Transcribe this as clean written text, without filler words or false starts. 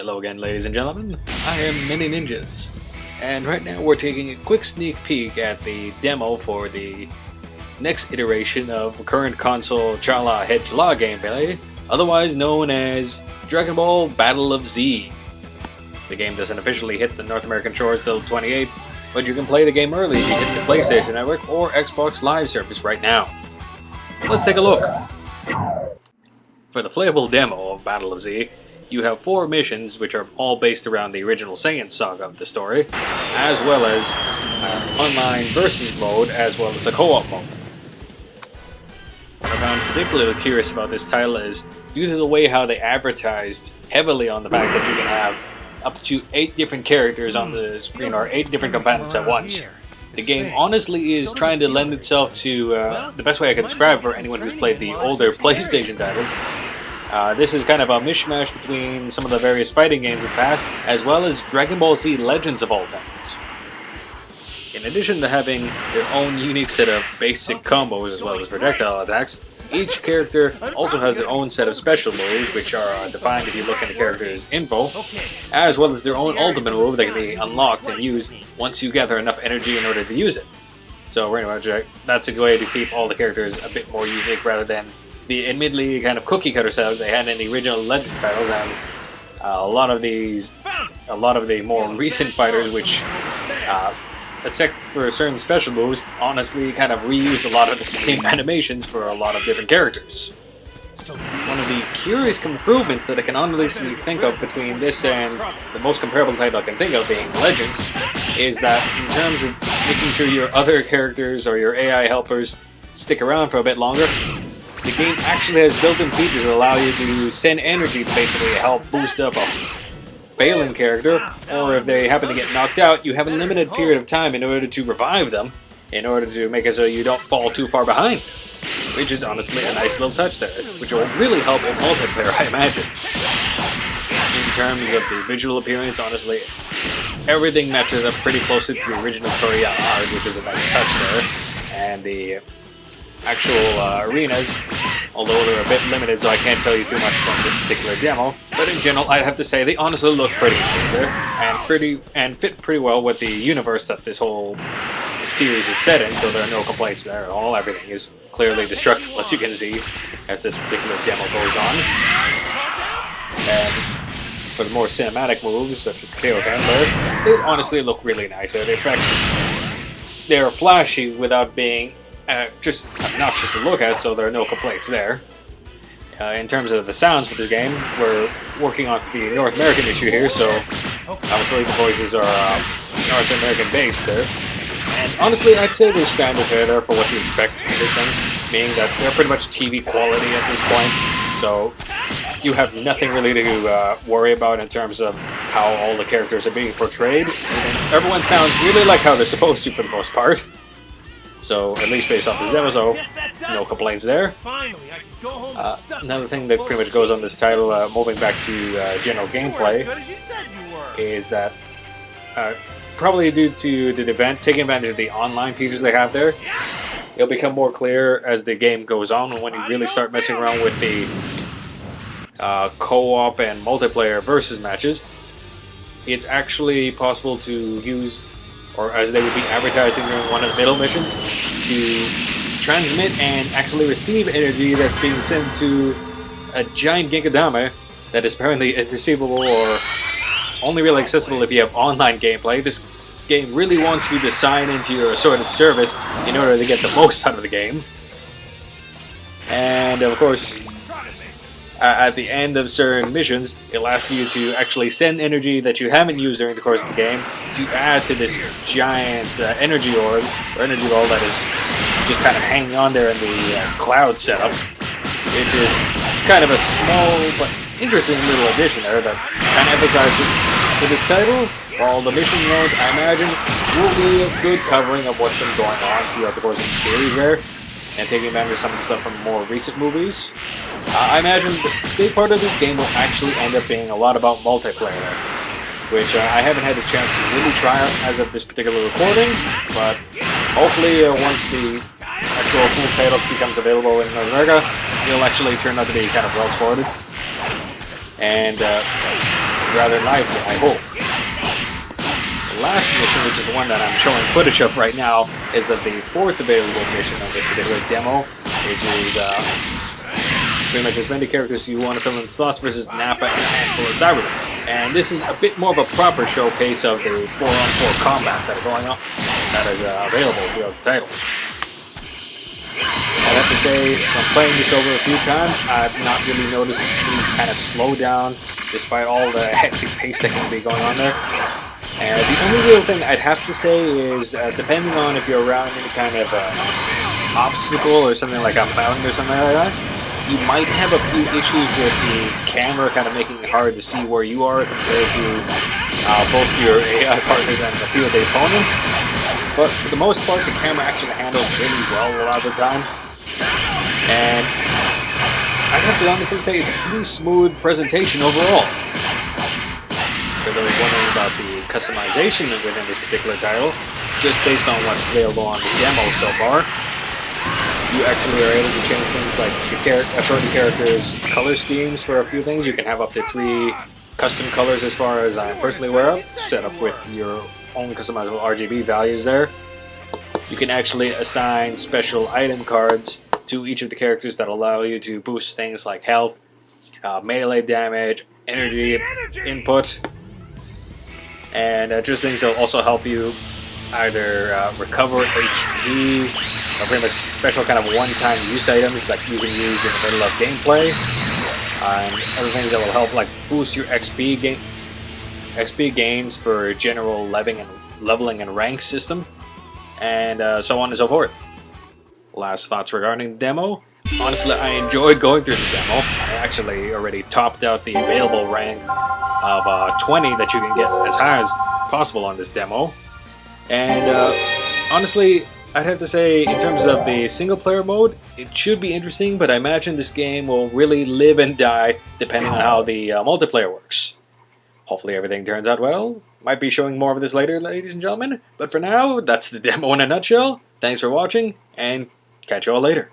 Hello again, ladies and gentlemen. I am Mini Ninjas, and right now we're taking a quick sneak peek at the demo for the next iteration of current console Chala Hedgehog gameplay, otherwise known as Dragon Ball Battle of Z. The game doesn't officially hit the North American shores till 28, but you can play the game early if you hit the PlayStation Network or Xbox Live service right now. Let's take a look. For the playable demo of Battle of Z, you have 4 missions which are all based around the original Saiyan saga of the story, as well as online versus mode, as well as a co-op mode. What I found particularly curious about this title is due to the way how they advertised heavily on the fact that you can have up to 8 different characters on the screen, or 8 different combatants at once. The game honestly is trying to lend itself to, the best way I can describe for anyone who's played the older PlayStation titles. This is kind of a mishmash between some of the various fighting games in the past, as well as Dragon Ball Z Legends of all times. In addition to having their own unique set of basic combos as well as projectile attacks, each character also has their own set of special moves, which are defined if you look in the character's info, as well as their own ultimate move that can be unlocked and used once you gather enough energy in order to use it. So pretty much that's a good way to keep all the characters a bit more unique rather than the admittedly kind of cookie cutter setup they had in the original Legends titles, and a lot of the more recent fighters, which except for certain special moves, honestly kind of reuse a lot of the same animations for a lot of different characters. One of the curious improvements that I can honestly think of between this and the most comparable title I can think of being Legends is that in terms of making sure your other characters or your AI helpers stick around for a bit longer, the game actually has built-in features that allow you to send energy to basically help boost up a failing character, or if they happen to get knocked out, you have a limited period of time in order to revive them, in order to make it so you don't fall too far behind. Which is honestly a nice little touch there, which will really help in multiplayer, I imagine. In terms of the visual appearance, honestly, everything matches up pretty closely to the original Toriyama art, which is a nice touch there. And the actual arenas, although they're a bit limited, so I can't tell you too much from this particular demo, but in general I'd have to say they honestly look pretty nice there, and fit pretty well with the universe that this whole series is set in, so there are no complaints there at all. Everything is clearly destructible, as you can see, as this particular demo goes on. And for the more cinematic moves, such as the KO Handler, they honestly look really nice. The effects, they're flashy without being just obnoxious to look at, so there are no complaints there. In terms of the sounds for this game, we're working on the North American issue here, so obviously the voices are North American based there. And honestly, I'd say they're standard fare there for what you expect from this thing, meaning that they're pretty much TV quality at this point, so you have nothing really to worry about in terms of how all the characters are being portrayed. And everyone sounds really like how they're supposed to for the most part. So, at least based off this demo, so no complaints there. Another thing that pretty much goes on this title, moving back to general gameplay, is that probably due to the event, taking advantage of the online features they have there, it'll become more clear as the game goes on, and when you really start messing around with the co-op and multiplayer versus matches, it's actually possible to use, or as they would be advertising during one of the middle missions, to transmit and actually receive energy that's being sent to a giant Ginkadama that is apparently irreceivable or only really accessible if you have online gameplay. This game really wants you to sign into your assorted service in order to get the most out of the game. And of course, at the end of certain missions, it'll ask you to actually send energy that you haven't used during the course of the game to add to this giant energy orb, or energy ball that is just kind of hanging on there in the cloud setup. It's kind of a small but interesting little addition there that kind of emphasizes to this title. While the mission modes, I imagine, will be a good covering of what's been going on throughout the course of the series there, and taking advantage of some of the stuff from more recent movies. I imagine the big part of this game will actually end up being a lot about multiplayer, which I haven't had a chance to really try out as of this particular recording, but hopefully once the actual full title becomes available in North America, it'll actually turn out to be kind of well-supported. And rather lively, I hope. The last mission, which is the one that I'm showing footage of right now, is of the 4th available mission of this particular demo, which is pretty much as many characters you want to fill in slots versus Nappa and a handful of Cybermen. And this is a bit more of a proper showcase of the 4-on-4 combat that are going on, that is available throughout the title. I have to say, from playing this over a few times, I've not really noticed these kind of slow down, despite all the hectic pace that can be going on there. And the only real thing I'd have to say is, depending on if you're around any kind of obstacle or something like a mountain or something like that, you might have a few issues with the camera kind of making it hard to see where you are compared to both your AI partners and a few of the opponents. But for the most part, the camera actually handles really well a lot of the time. And I have to honestly say it's a pretty smooth presentation overall. For those wondering about the customization within this particular title, just based on what's available on the demo so far, you actually are able to change things like the character's color schemes for a few things. You can have up to 3 custom colors as far as I'm personally aware of, set up with your own customizable RGB values there. You can actually assign special item cards to each of the characters that allow you to boost things like health, melee damage, energy input, and just things that will also help you either recover HP, or pretty much special kind of one-time use items that you can use in the middle of gameplay, and other things that will help like boost your XP gains for general leveling and rank system, and so on and so forth. Last thoughts regarding the demo. Honestly, I enjoyed going through the demo. I actually already topped out the available rank of 20 that you can get as high as possible on this demo. And honestly, I'd have to say, in terms of the single-player mode, it should be interesting, but I imagine this game will really live and die depending on how the multiplayer works. Hopefully everything turns out well. Might be showing more of this later, ladies and gentlemen. But for now, that's the demo in a nutshell. Thanks for watching, and catch you all later.